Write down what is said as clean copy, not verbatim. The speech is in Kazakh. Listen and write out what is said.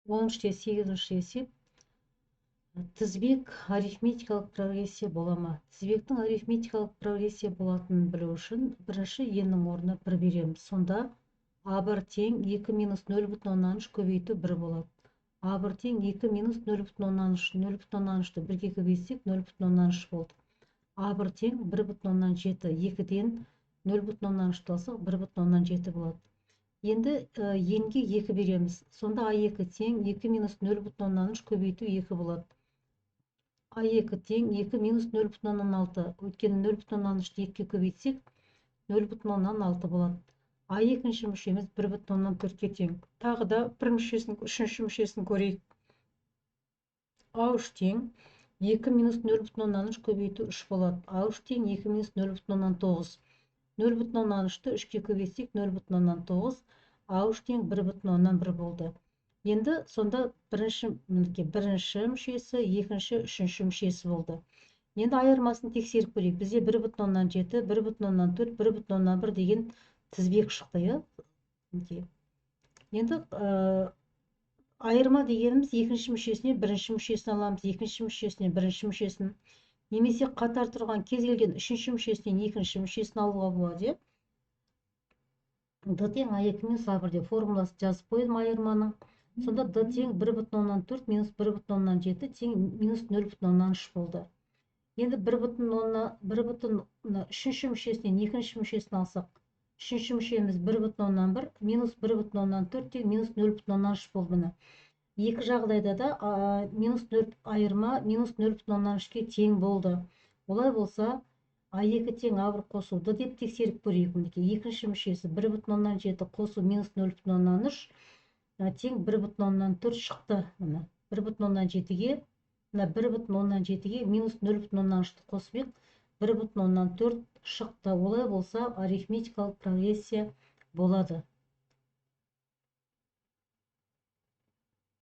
13-те 8-ші есеп. Тізбек арифметикалық прогрессия бола ма? Тізбектің арифметикалық прогрессия болатынын білу үшін бірінші еннің орнына 1 береміз. Сонда А1 тең 2 минус 0,3 көбейту 1 болады. А1 тең 2 минус 0,3. 0,3-ті 1-ге көбейтсек 0,3 болды. А1 тең 1,7. 2-ден 0,3 алсақ 1,7 болады. Енді енге 2 береміз. Сонда А2 тең 2 минус 0,3 көбейту 2 болады. А2 тең 2 минус 0,6. Өйткені 0,3-ті 2-ге көбейтсек 0,6 болады. А2-ші мүшеміз 1,4-ге тең. Тағы да үшінші мүшесін көрейік. А3 тең 2 минус 0,3 көбейту 3 болады. А3 тең 2 минус 0,9. 0,3-ті 3-ге көбейтсек 0,9. А3 тең 1,1 болды. Енді сонда бірінші мүшесі, екінші, үшінші мүшесі болды. Енді айырмасын тексеріп көрейік. Бізде 1,7, 1,4, 1,1 деген тізбек шықты. Енді айырма дегеніміз екінші мүшесіне бірінші мүшесін аламыз, екінші мүшесіне бірінші мүшесін, немесе қатар тұрған кез келген үшінші мүшесінен екінші мүшесін алуға болады. Д тең А2 минус А1 деп формуласын жазып қойдым айырманың. Сонда Д тең 1,4 минус 1,7 тең минус 0,3 болды. Енді 1,1 үшінші мүшесінен екінші мүшесін алсақ, үшінші мүшеміз 1,1 минус 1,4 тең минус 0,3 болды. Міне. Екі жағдайда да минус 4 айырма минус 0,3-ке тең болды. Олай болса, А2 тең А1 қосуды деп тексеріп көрейік. Екінші мүшесі 1,7 қосу минус 0,3 тең 1,4 шықты. 1,7-ге минус 0,3-ті қосып 1,4 шықты. Олай болса, арифметикалық прогрессия болады.